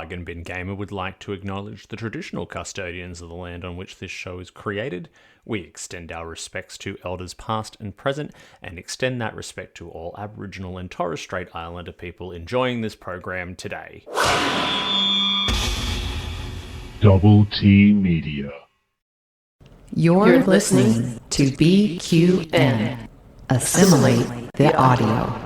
Bargain Bin Gamer would like to acknowledge the traditional custodians of the land on which this show is created. We extend our respects to elders past and present, and extend that respect to all Aboriginal and Torres Strait Islander people enjoying this program today. Double T Media. You're listening to BQN. Assimilate the audio.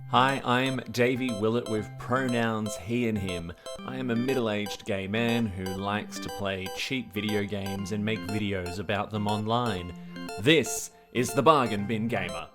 Hi, I'm Davey Willett with pronouns he and him. I am a middle-aged gay man who likes to play cheap video games and make videos about them online. This is the Bargain Bin Gamer.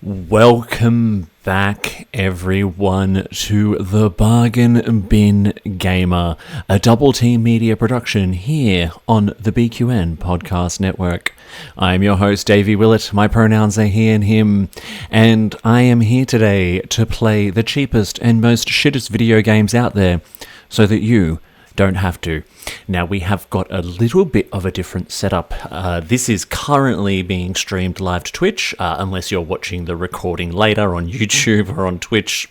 Welcome back, everyone, to the Bargain Bin Gamer, a Double T Media production here on the BQN Podcast Network. I'm your host, Davey Willett. My pronouns are he and him, and I am here today to play the cheapest and most shittest video games out there so that you don't have to. Now, we have got a little bit of a different setup. This is currently being streamed live to Twitch, unless you're watching the recording later on YouTube or on Twitch.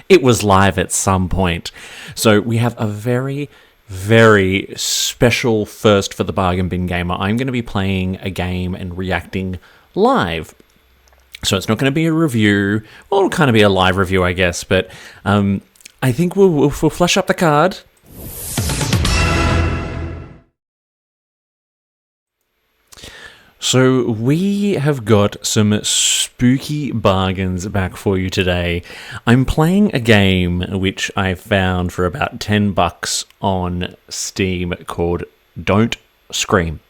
It was live at some point. So we have a very, very special first for the Bargain Bin Gamer. I'm going to be playing a game and reacting live. So it's not going to be a review. Well, it'll kind of be a live review, I guess. But I think we'll flush up the card. So we have got some spooky bargains back for you today. I'm playing a game which I found for about $10 on Steam called Don't Scream.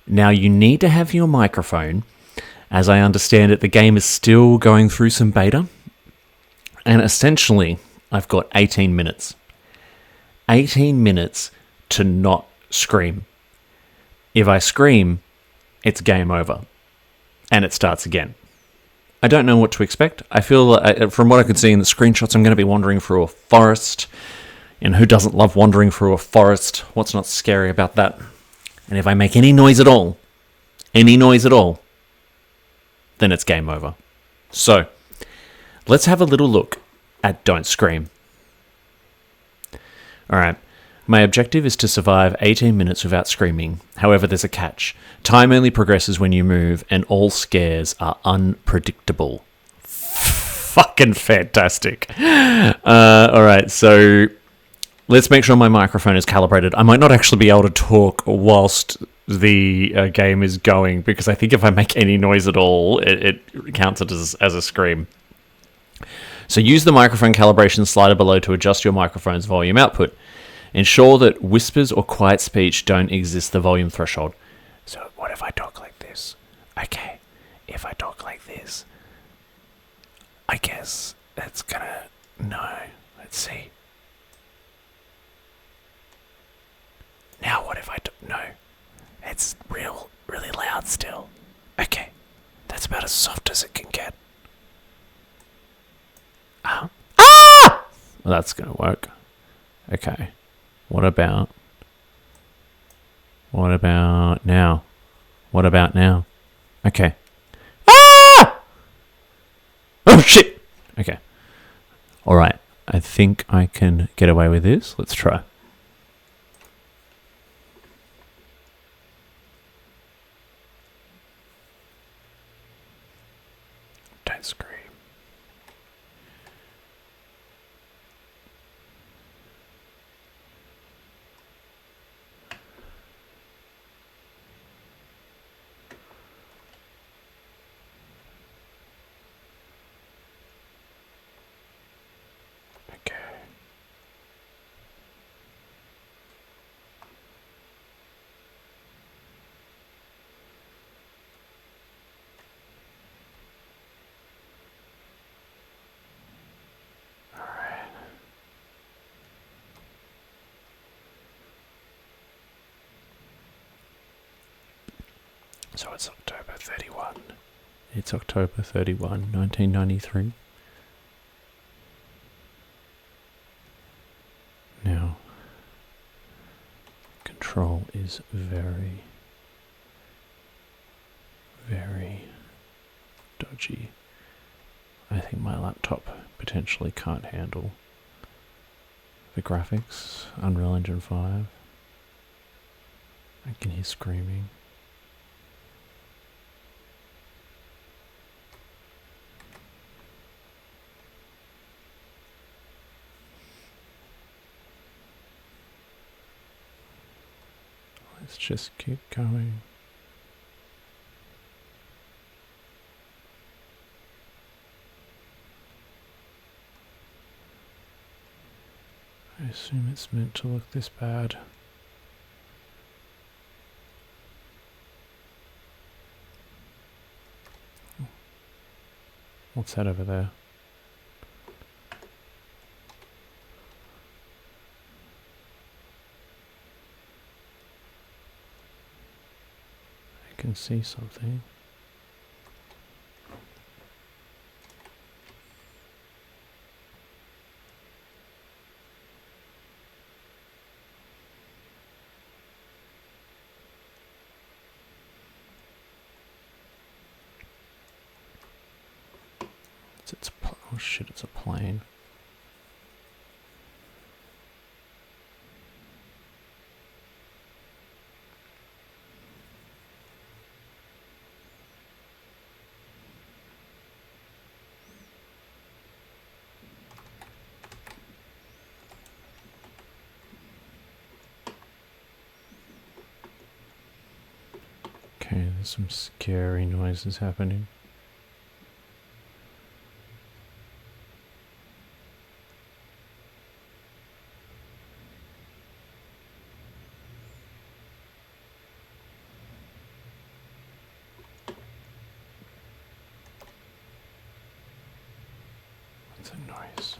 Now, you need to have your microphone. As I understand it, the game is still going through some beta. And essentially, I've got 18 minutes. 18 minutes to not scream. If I scream, it's game over. And it starts again. I don't know what to expect. I feel, from what I could see in the screenshots, I'm going to be wandering through a forest. And who doesn't love wandering through a forest? What's not scary about that? And if I make any noise at all, then it's game over. So, let's have a little look at Don't Scream. Alright. My objective is to survive 18 minutes without screaming. However, there's a catch. Time only progresses when you move, and all scares are unpredictable. Fucking fantastic. Alright, so let's make sure my microphone is calibrated. I might not actually be able to talk whilst the game is going, because I think if I make any noise at all, it counts it as a scream. So use the microphone calibration slider below to adjust your microphone's volume output. Ensure that whispers or quiet speech don't exist the volume threshold. So what if I talk like this? Okay, if I talk like this, I guess that's gonna... No, let's see. Now what if I do... No, it's really loud still. Okay, that's about as soft as it can get. Ah! Well, that's gonna work. Okay. What about now? What about now? Okay. Ah! Oh, shit! Okay. Alright. I think I can get away with this. Let's try. Don't scream. So it's October 31. It's October 31, 1993. Now, control is very, very dodgy. I think my laptop potentially can't handle the graphics. Unreal Engine 5. I can hear screaming. Let's just keep going. I assume it's meant to look this bad. What's that over there? I can see something. Oh shit, it's a plane. Okay, there's some scary noises happening. What's that noise?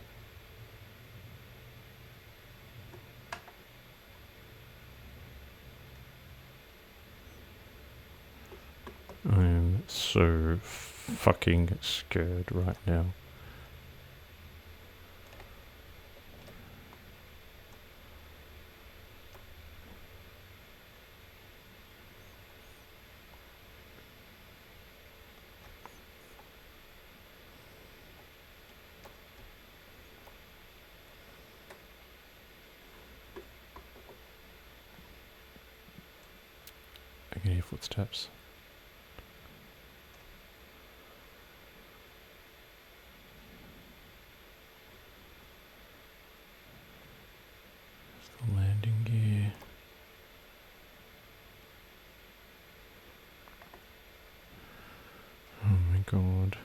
I'm so fucking scared right now. I can hear footsteps. There's the landing gear. Oh my god.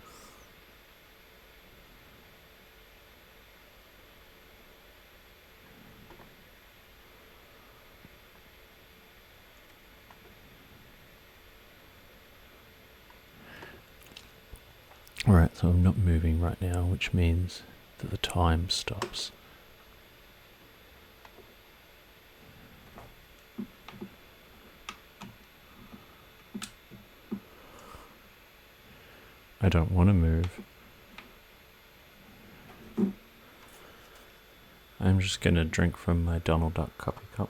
Alright, so I'm not moving right now, which means that the time stops. I don't want to move. I'm just going to drink from my Donald Duck coffee cup.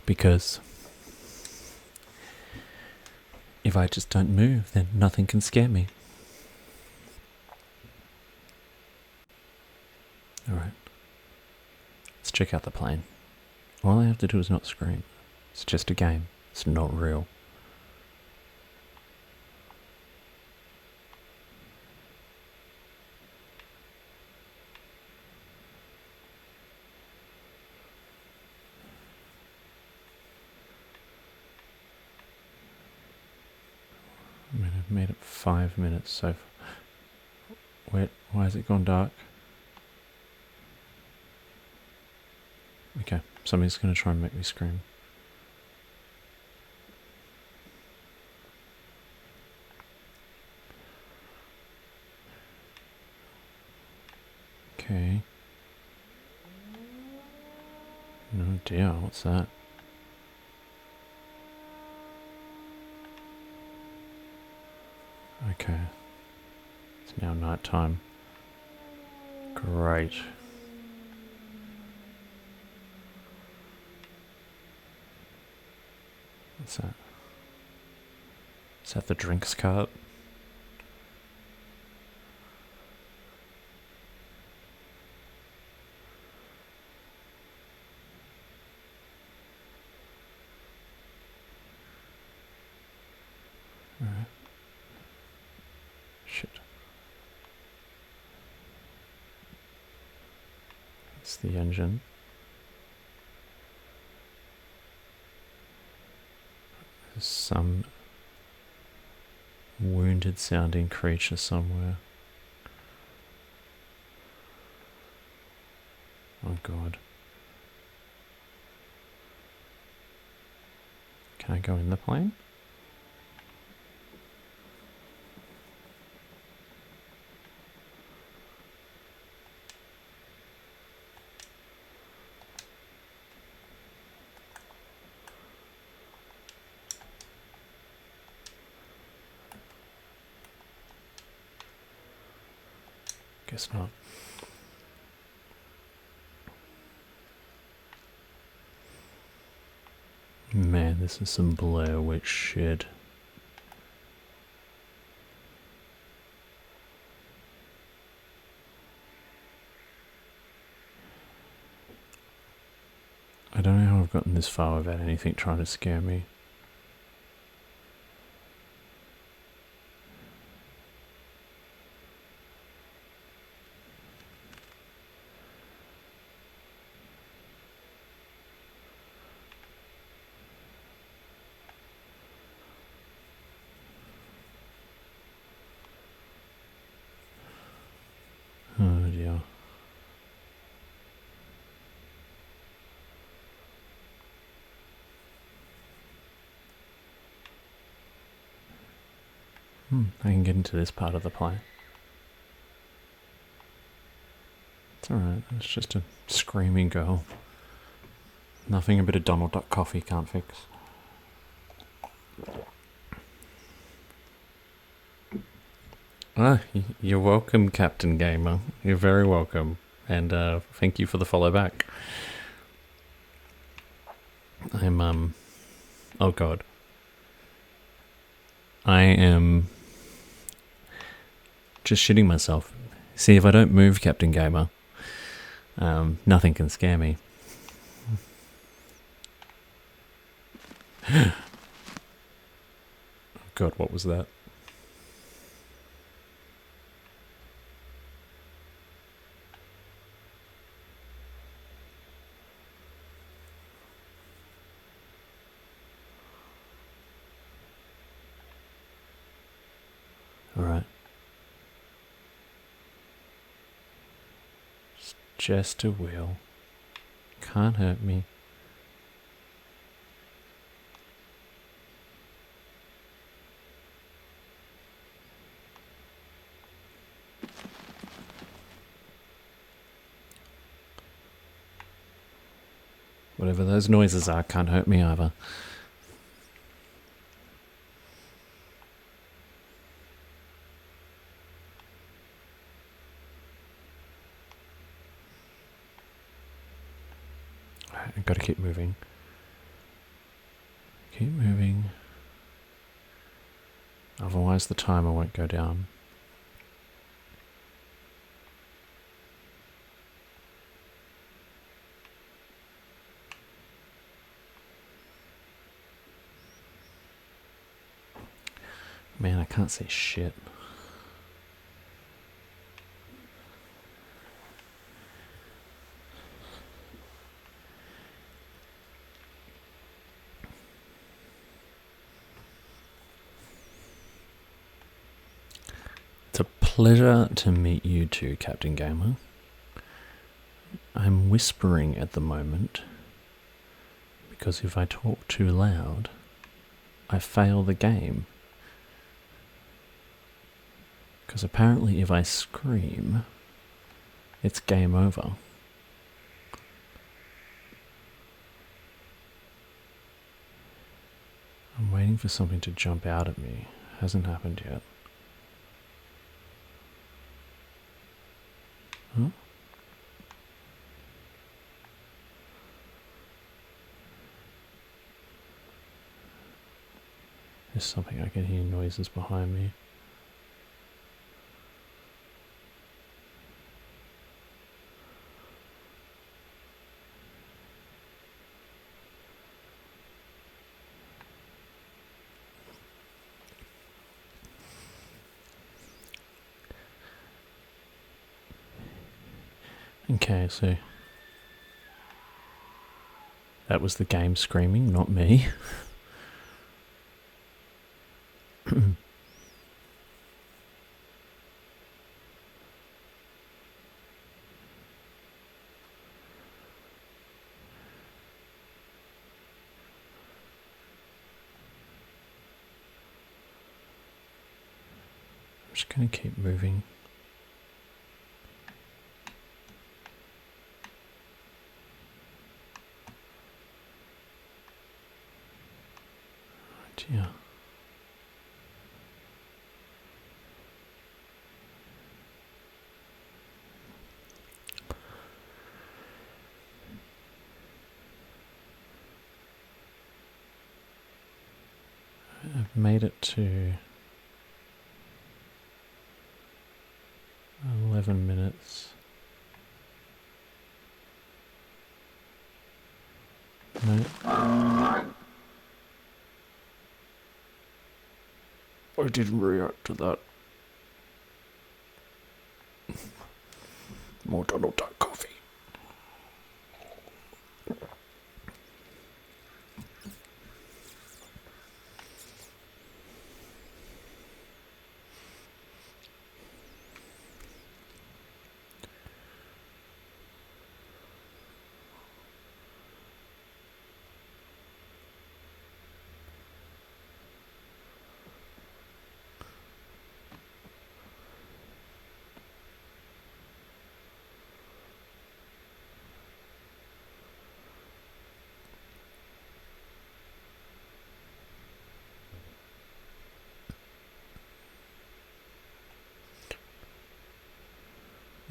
Because if I just don't move, then nothing can scare me. Alright. Let's check out the plane. All I have to do is not scream. It's just a game. It's not real. I mean, I've made it 5 minutes so far. Wait, why has it gone dark? Okay, somebody's going to try and make me scream. Okay. Oh dear, what's that? Okay. It's now night time. Great. What's that? Is that the drinks cart? Alright. Shit. It's the engine. There's some wounded sounding creature somewhere. Oh god. Can I go in the plane? Guess not. Man, this is some Blair Witch shit. I don't know how I've gotten this far without anything trying to scare me. Oh dear. I can get into this part of the plane. It's alright, it's just a screaming girl. Nothing a bit of Donald Duck coffee can't fix. You're welcome, Captain Gamer. You're very welcome. And thank you for the follow back. I'm, oh god. I am just shitting myself. See, if I don't move, Captain Gamer, nothing can scare me. Oh god, what was that? Alright. It's just a wheel. Can't hurt me. Whatever those noises are can't hurt me either. Alright, I've got to keep moving. Keep moving. Otherwise the timer won't go down. Man, I can't say shit. It's a pleasure to meet you too, Captain Gamer. I'm whispering at the moment because if I talk too loud, I fail the game. Because apparently if I scream, it's game over. for something to jump out at me. Hasn't happened yet. Huh? There's something, I can hear noises behind me. Okay, so that was the game screaming, not me. I'm just going to keep moving. Oh dear. I've made it to 11 minutes. No. I didn't react to that. More Donald Duck coffee.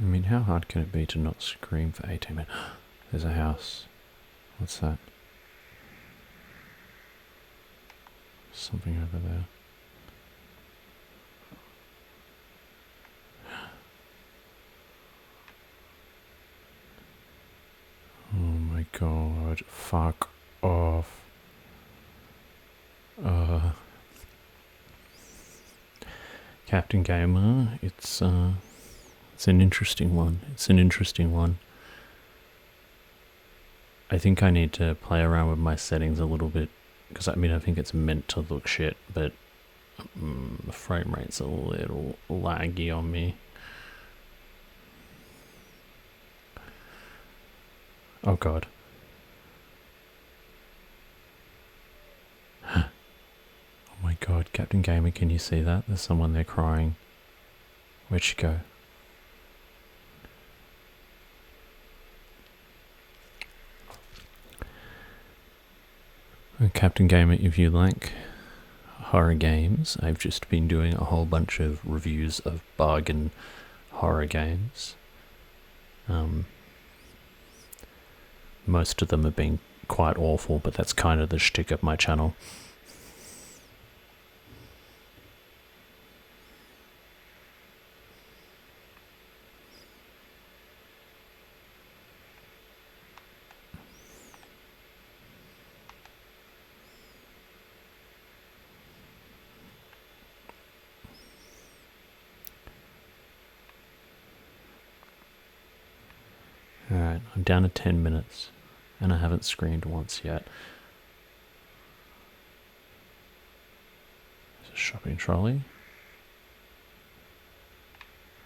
I mean, how hard can it be to not scream for 18 minutes? There's a house. What's that? Something over there. Oh my god, fuck off. Captain Gamer, it's an interesting one. It's an interesting one. I think I need to play around with my settings a little bit, because I mean, I think it's meant to look shit, but the frame rate's a little laggy on me. Oh god. Oh my god, Captain Gamer, can you see that? There's someone there crying. Where'd she go? Captain Gamer, if you like horror games, I've just been doing a whole bunch of reviews of bargain horror games. Most of them have been quite awful, but that's kind of the shtick of my channel. Alright, I'm down to 10 minutes, and I haven't screamed once yet. There's a shopping trolley.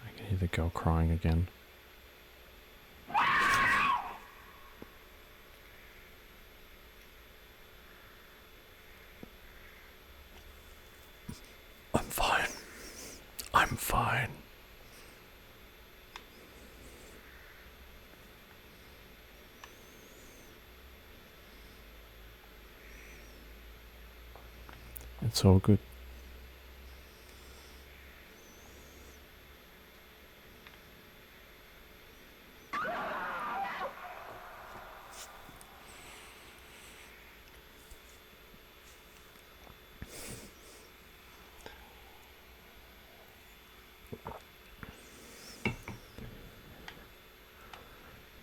I can hear the girl crying again. I'm fine. I'm fine. It's all good.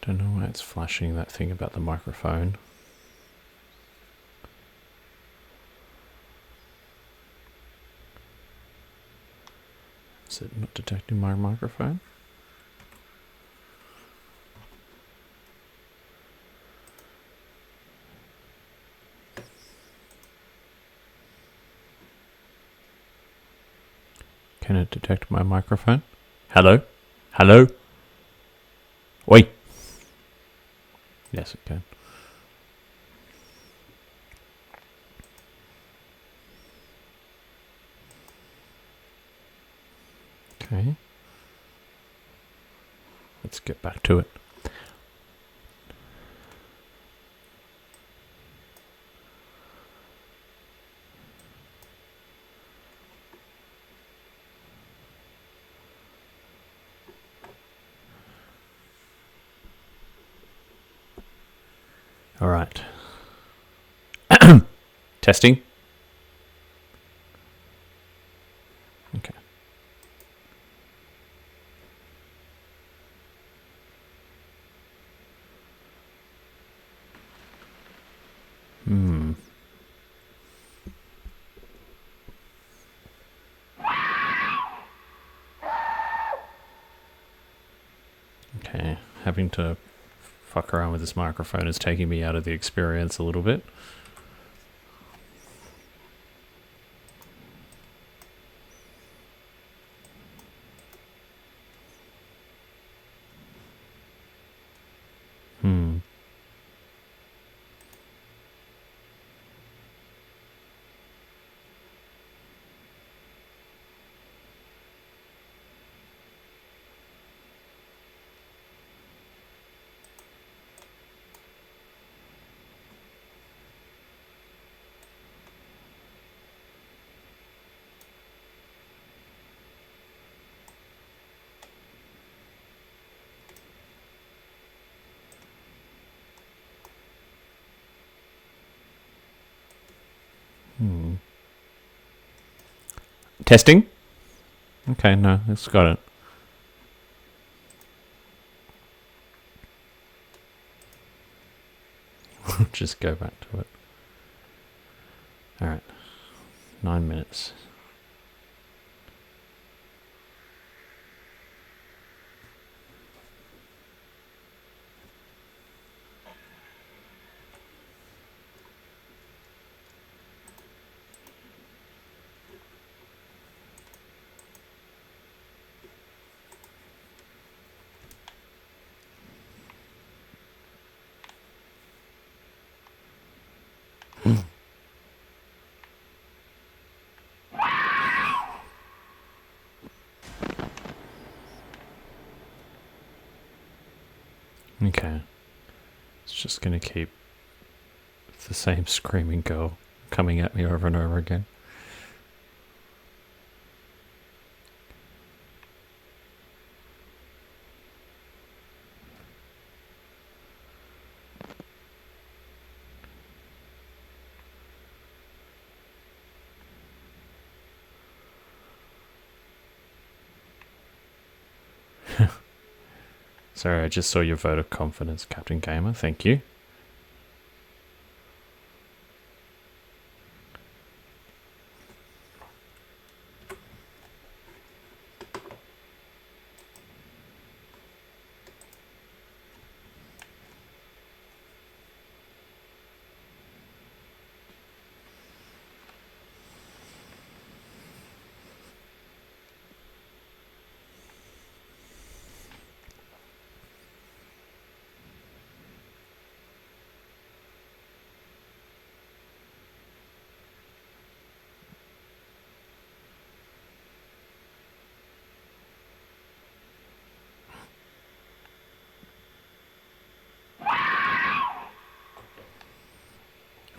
Don't know why it's flashing that thing about the microphone. Is it not detecting my microphone? Can it detect my microphone? Hello? Hello? Wait. Yes, it can. Okay. Let's get back to it. All right. Testing. Okay. Okay. Having to fuck around with this microphone is taking me out of the experience a little bit. Testing. Okay, no, it's got it. Just go back to it. All right. 9 minutes. Okay. It's just going to keep the same screaming girl coming at me over and over again. Sorry, I just saw your vote of confidence, Captain Gamer. Thank you.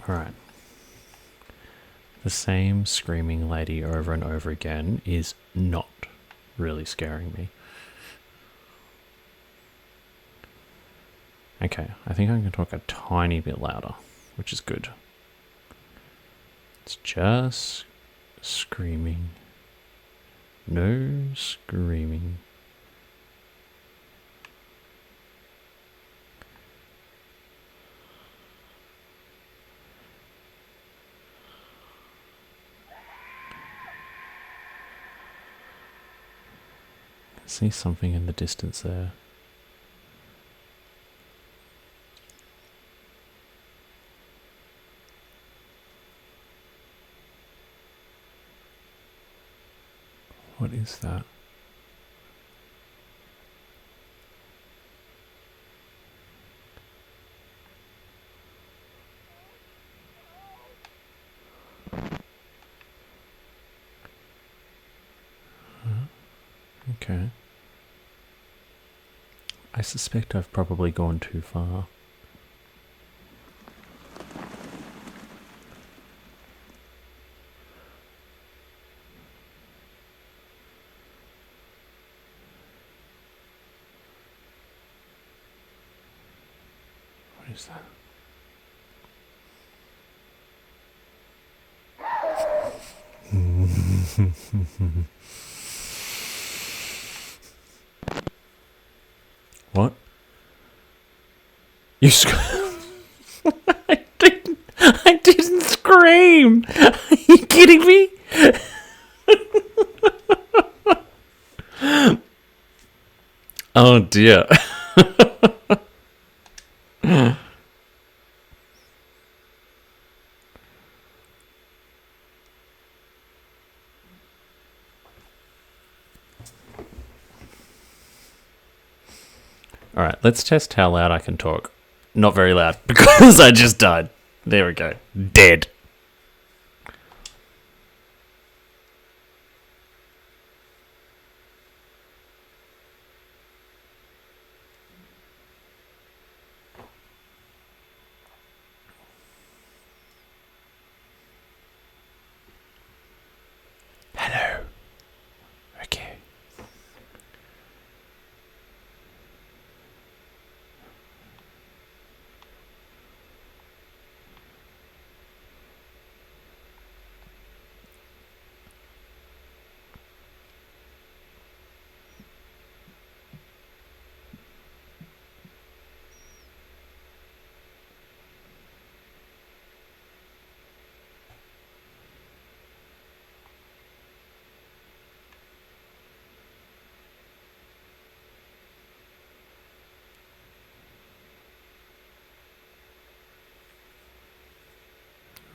All right. The same screaming lady over and over again is not really scaring me. Okay, I think I'm going to talk a tiny bit louder, which is good. It's just screaming. No screaming. I see something in the distance there. What is that? Okay. I suspect I've probably gone too far. What is that? What? You I didn't scream! Are you kidding me? Oh dear. Alright, let's test how loud I can talk. Not very loud, because I just died. There we go. Dead. Hello. Okay.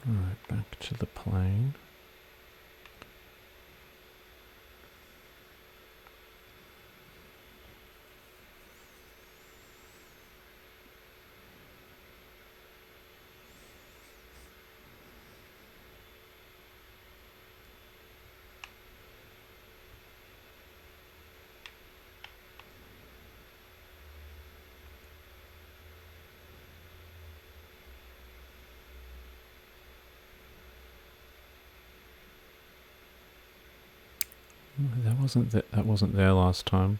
Alright, back to the plane. That wasn't there last time.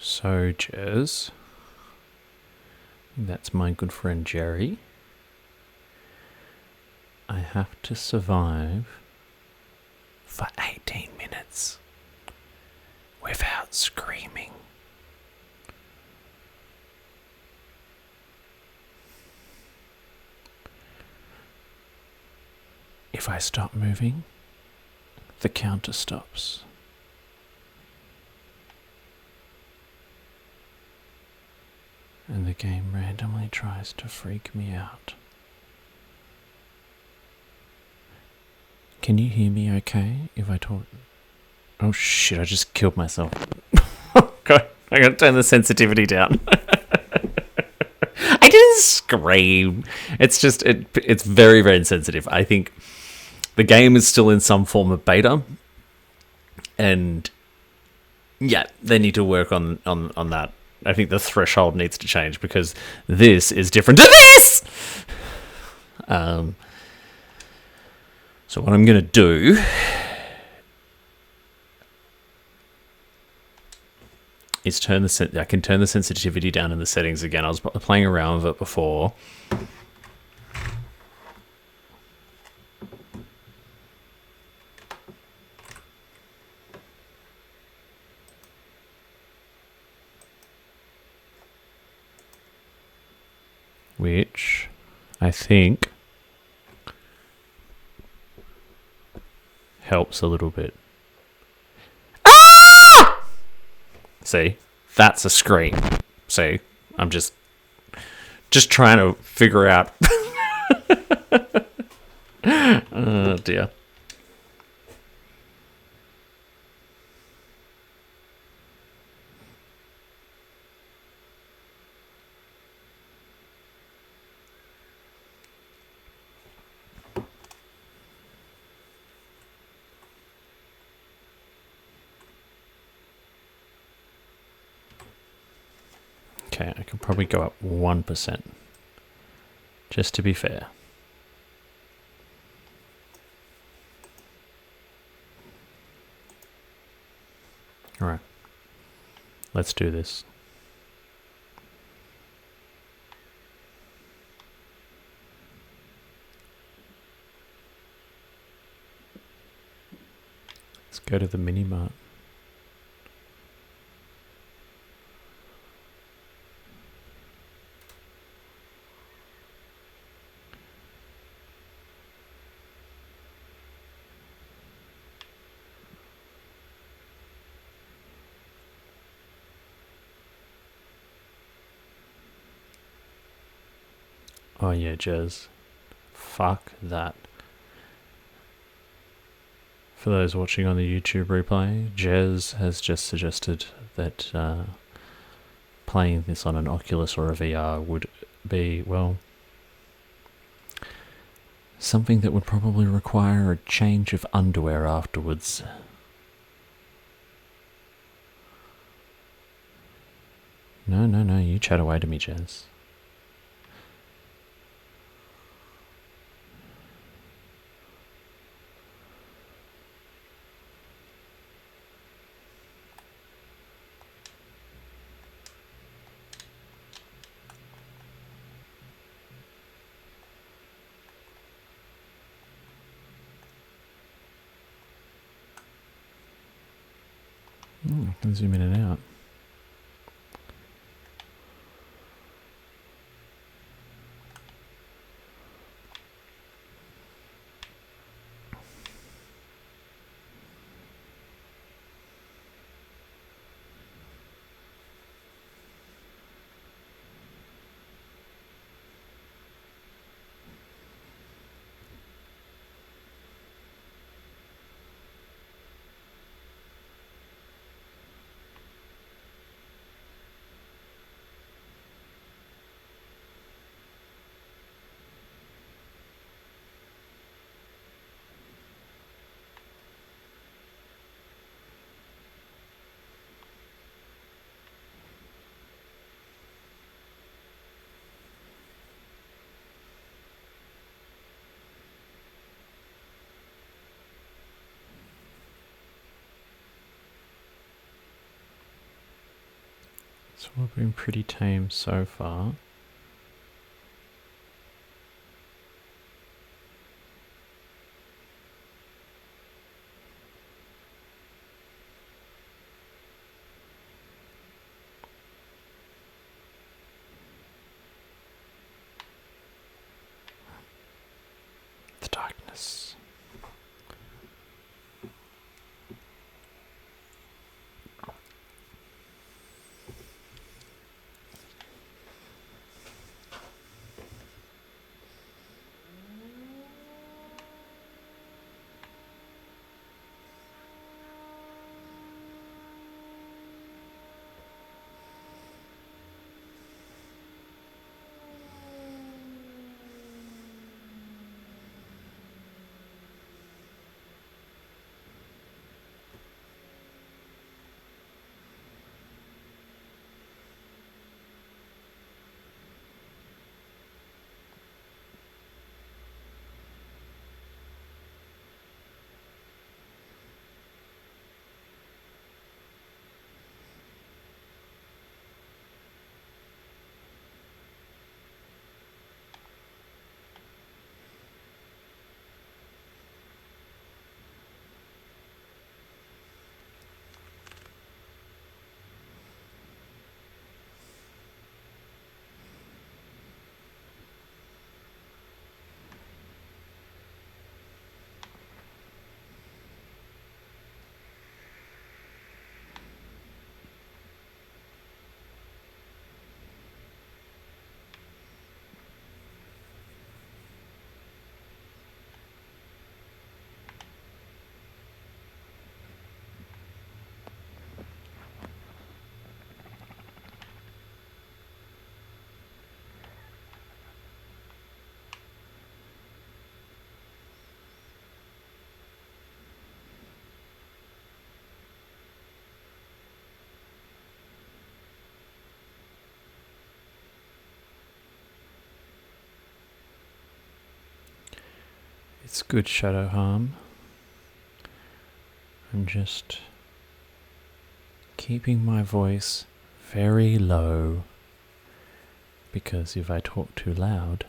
So, Jez, that's my good friend Jerry. I have to survive for 18 minutes without screaming. If I stop moving, the counter stops. And the game randomly tries to freak me out. Can you hear me okay if I talk? Oh shit, I just killed myself. I gotta turn the sensitivity down. I didn't scream. It's just it's very, very insensitive. I think the game is still in some form of beta, and yeah, they need to work on that. I think the threshold needs to change because this is different to this. So what I'm gonna do is I can turn the sensitivity down in the settings again. I was playing around with it before. Which I think helps a little bit. Ah! See, that's a scream. See, I'm just trying to figure out. Oh dear. Okay, I could probably go up 1%, just to be fair. All right, let's do this. Let's go to the mini mart. Oh yeah, Jez. Fuck that. For those watching on the YouTube replay, Jez has just suggested that playing this on an Oculus or a VR would be, well, something that would probably require a change of underwear afterwards. No, you chat away to me, Jez. I can zoom in and out. So we've been pretty tame so far. The darkness. It's good, Shadow Harm. I'm just keeping my voice very low, because if I talk too loud,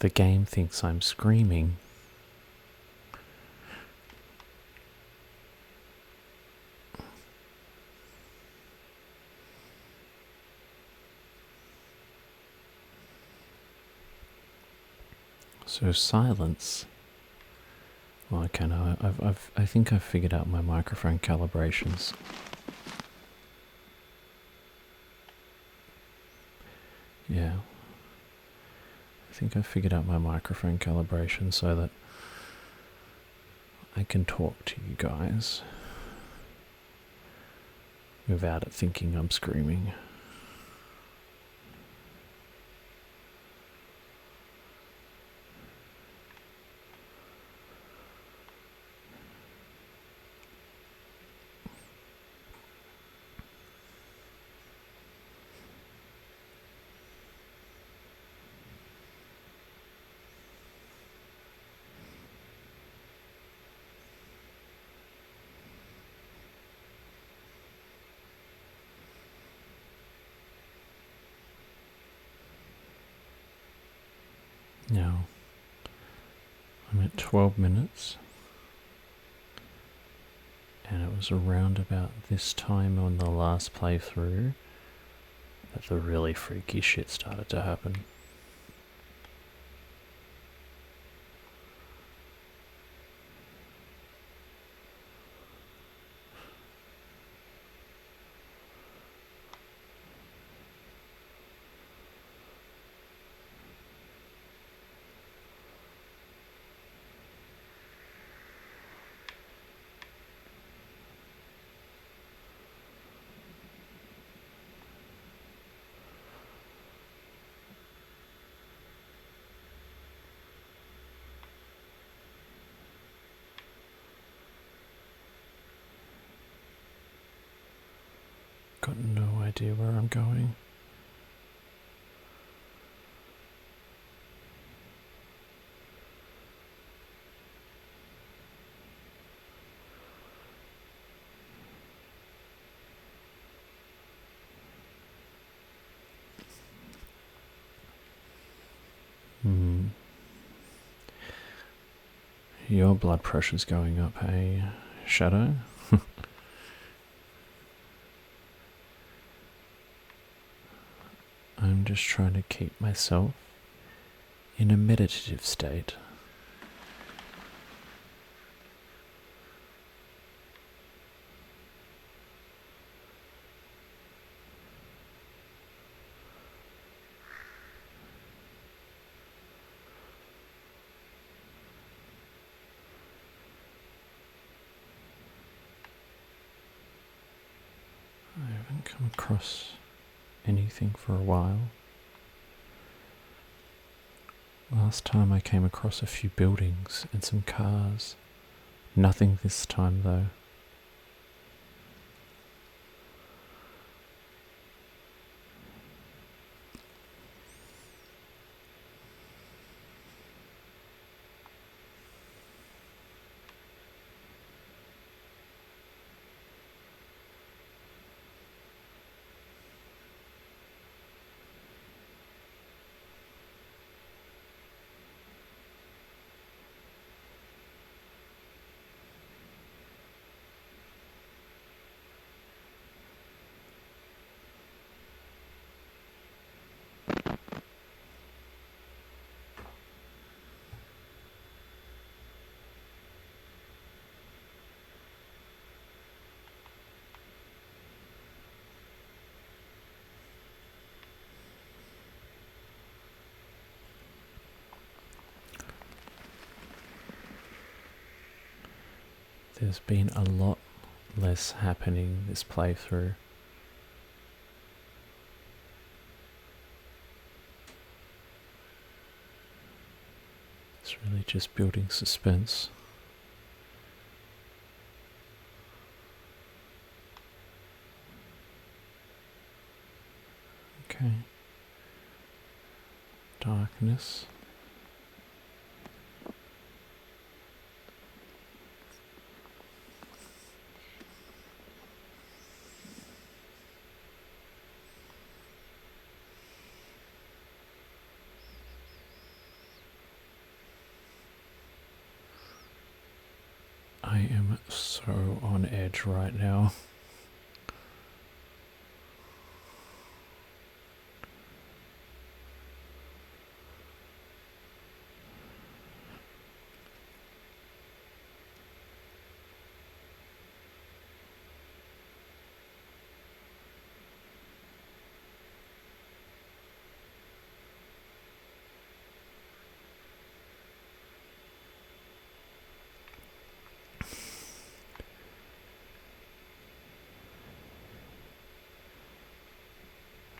the game thinks I'm screaming. So silence. Well, okay, no, I think I've figured out my microphone calibrations. Yeah. I think I've figured out my microphone calibration so that I can talk to you guys without it thinking I'm screaming. Now, I'm at 12 minutes, and it was around about this time on the last playthrough that the really freaky shit started to happen. Got no idea where I'm going. Your blood pressure's going up, hey, Shadow? I'm just trying to keep myself in a meditative state. I haven't come across anything for a while. Last time I came across a few buildings and some cars. Nothing this time though. There's been a lot less happening this playthrough. It's really just building suspense. Okay. Darkness. I am so on edge right now.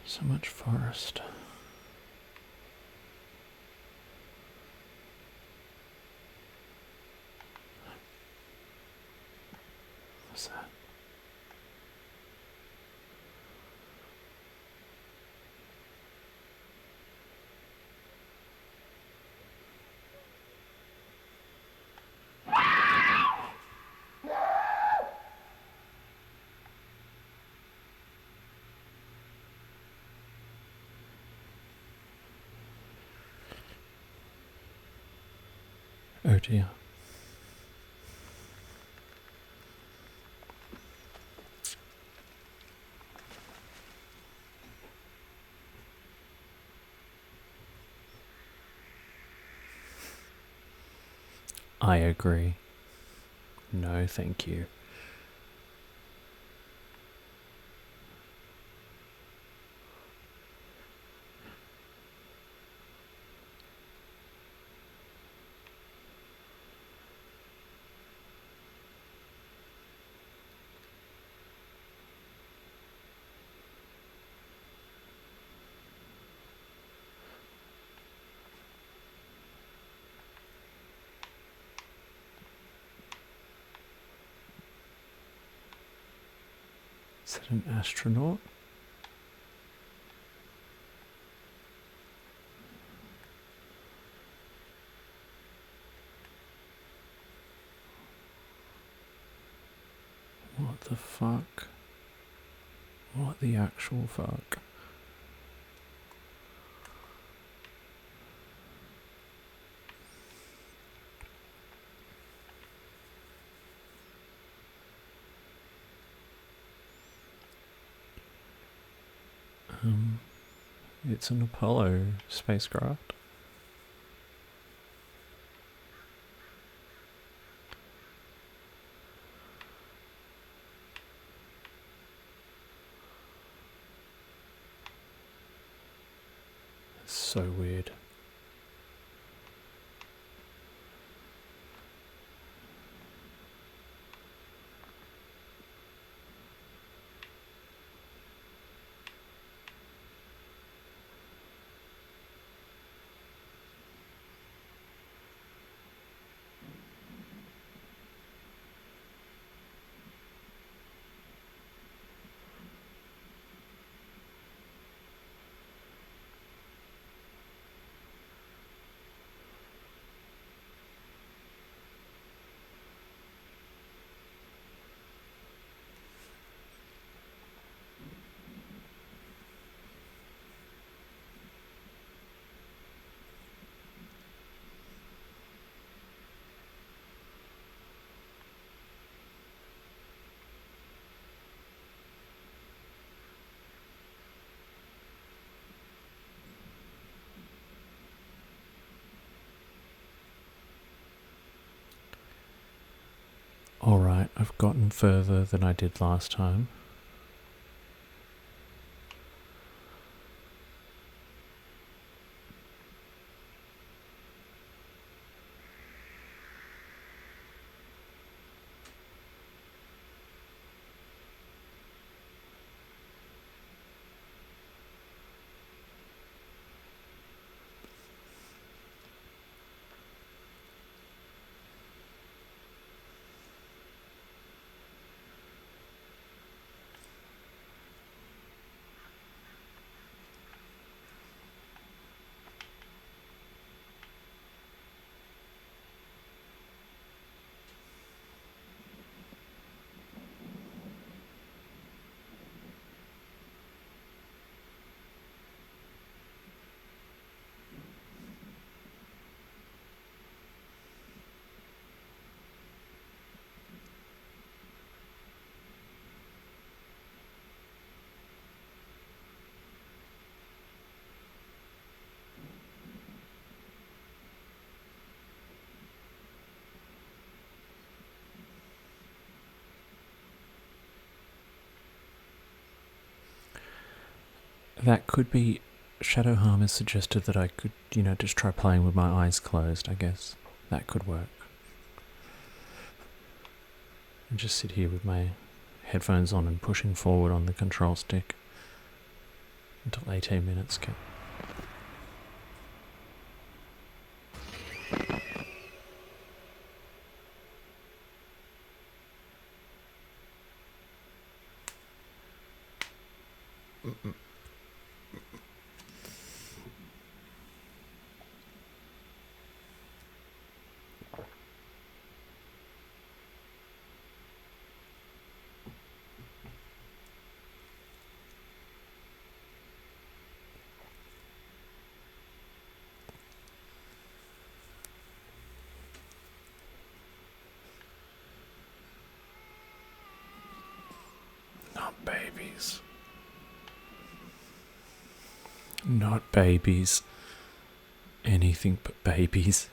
So much forest. What's that? Oh dear. I agree. No, thank you. Is it an astronaut? What the fuck? What the actual fuck? It's an Apollo spacecraft. It's so weird. Alright, I've gotten further than I did last time. That could be... Shadow Harm has suggested that I could, just try playing with my eyes closed, I guess. That could work. And just sit here with my headphones on and pushing forward on the control stick until 18 minutes go. Not babies. Not babies. Anything but babies.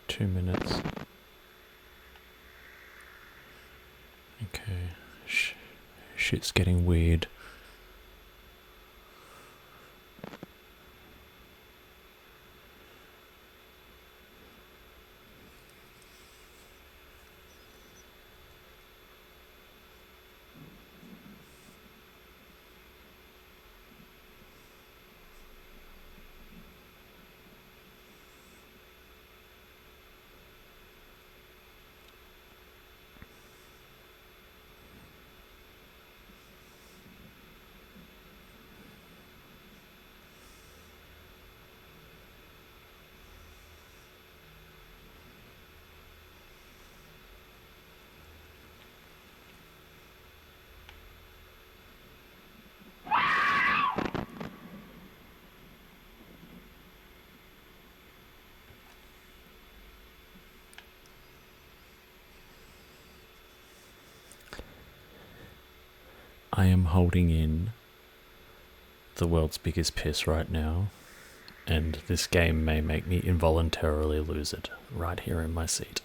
Two minutes. Okay. Shit's getting weird. I am holding in the world's biggest piss right now, and this game may make me involuntarily lose it right here in my seat.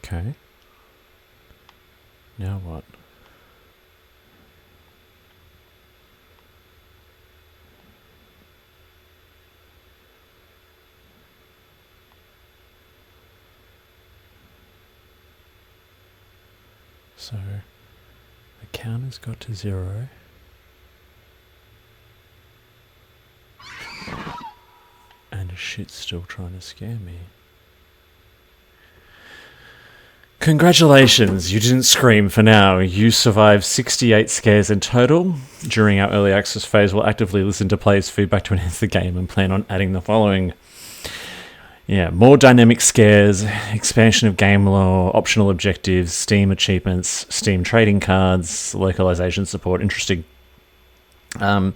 Okay. Now what? So, the counter's got to 0. And shit's still trying to scare me. Congratulations, you didn't scream for now. You survived 68 scares in total. During our early access phase, we'll actively listen to players' feedback to enhance the game and plan on adding the following. Yeah, more dynamic scares, expansion of game lore, optional objectives, Steam achievements, Steam trading cards, localization support. Interesting. Game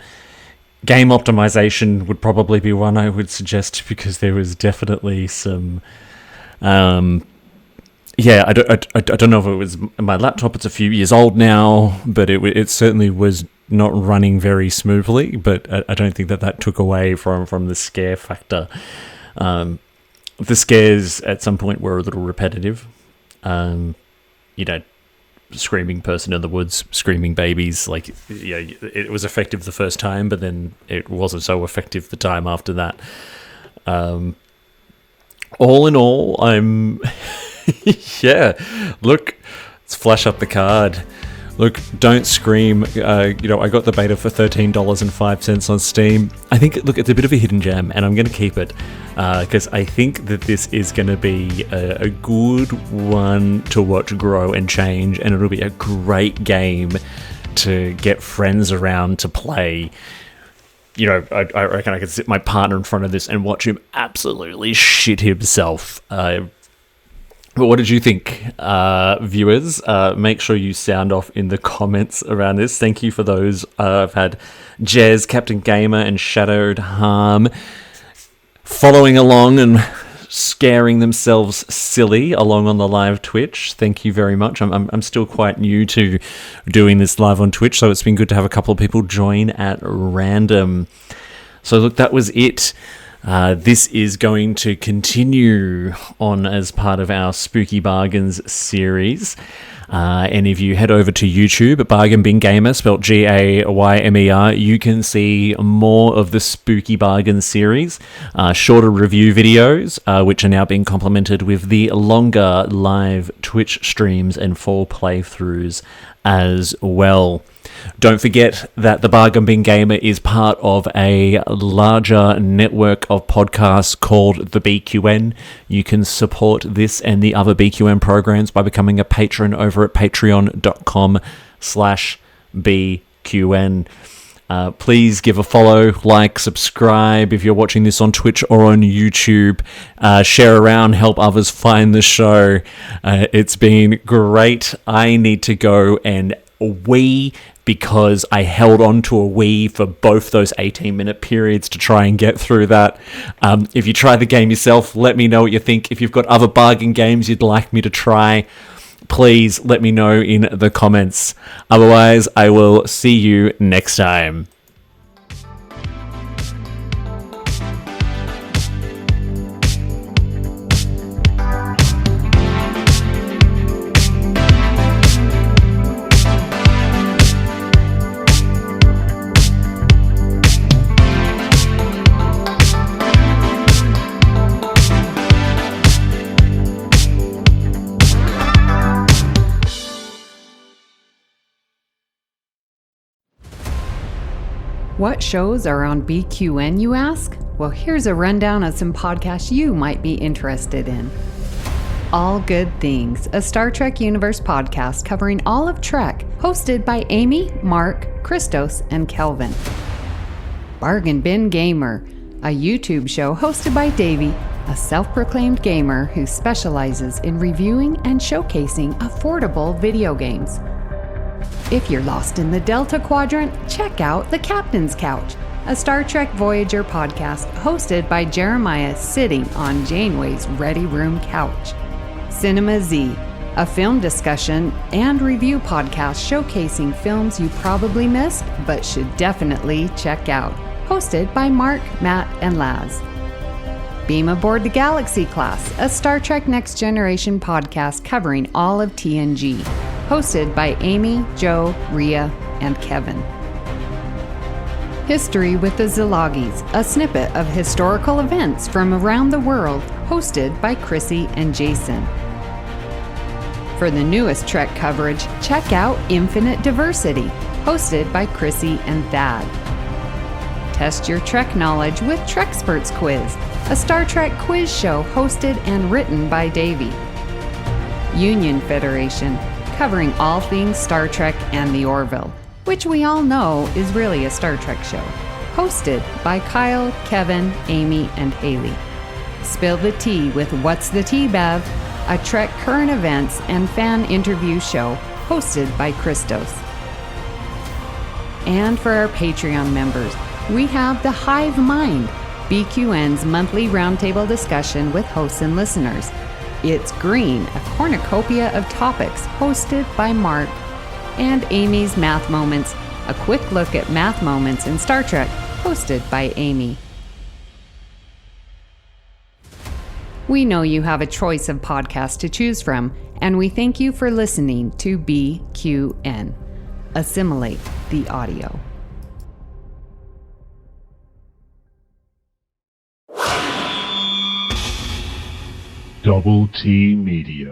optimization would probably be one I would suggest, because there was definitely some... I don't know if it was my laptop. It's a few years old now, but it certainly was not running very smoothly. But I don't think that took away from the scare factor. The scares at some point were a little repetitive. Screaming person in the woods, screaming babies. It was effective the first time, but then it wasn't so effective the time after that. All in all, I'm... yeah, look, let's flash up the card. Look, don't scream. I got the beta for $13.05 on Steam. I think, look, it's a bit of a hidden gem, and I'm going to keep it because I think that this is going to be a good one to watch grow and change, and it'll be a great game to get friends around to play. I reckon I could sit my partner in front of this and watch him absolutely shit himself. But what did you think, viewers? Make sure you sound off in the comments around this. Thank you for those. I've had Jez, Captain Gamer, and Shadowed Harm following along and scaring themselves silly along on the live Twitch. Thank you very much. I'm still quite new to doing this live on Twitch, so it's been good to have a couple of people join at random. So look, that was it. This is going to continue on as part of our Spooky Bargains series. And if you head over to YouTube, Bargain Bin Gamer, spelled Gaymer, you can see more of the Spooky Bargains series, shorter review videos, which are now being complemented with the longer live Twitch streams and full playthroughs as well. Don't forget that the Bargain Bin Gamer is part of a larger network of podcasts called the BQN. You can support this and the other BQN programs by becoming a patron over at patreon.com/BQN. Please give a follow, like, subscribe if you're watching this on Twitch or on YouTube. Share around, help others find the show. It's been great. I need to go and wee because I held on to a wee for both those 18-minute periods to try and get through that. If you try the game yourself, let me know what you think. If you've got other bargain games you'd like me to try, please let me know in the comments. Otherwise, I will see you next time. What shows are on BQN, you ask? Well, here's a rundown of some podcasts you might be interested in. All Good Things, a Star Trek Universe podcast covering all of Trek, hosted by Amy, Mark, Christos, and Kelvin. Bargain Bin Gamer, a YouTube show hosted by Davey, a self-proclaimed gamer who specializes in reviewing and showcasing affordable video games. If you're lost in the Delta Quadrant, check out The Captain's Couch, a Star Trek Voyager podcast hosted by Jeremiah sitting on Janeway's Ready Room couch. Cinema Z, a film discussion and review podcast showcasing films you probably missed but should definitely check out, hosted by Mark, Matt, and Laz. Beam Aboard the Galaxy Class, a Star Trek Next Generation podcast covering all of TNG, hosted by Amy, Joe, Rhea, and Kevin. History with the Zilagis, a snippet of historical events from around the world, hosted by Chrissy and Jason. For the newest Trek coverage, check out Infinite Diversity, hosted by Chrissy and Thad. Test your Trek knowledge with Treksperts Quiz, a Star Trek quiz show hosted and written by Davey. Union Federation, covering all things Star Trek and the Orville, which we all know is really a Star Trek show, hosted by Kyle, Kevin, Amy, and Haley. Spill the Tea with What's the Tea, Bev, a Trek current events and fan interview show hosted by Christos. And for our Patreon members, we have The Hive Mind, BQN's monthly roundtable discussion with hosts and listeners. It's Green, a cornucopia of topics hosted by Mark, and Amy's Math Moments, a quick look at math moments in Star Trek, hosted by Amy. We know you have a choice of podcasts to choose from, and we thank you for listening to BQN. Assimilate the audio. Double T Media.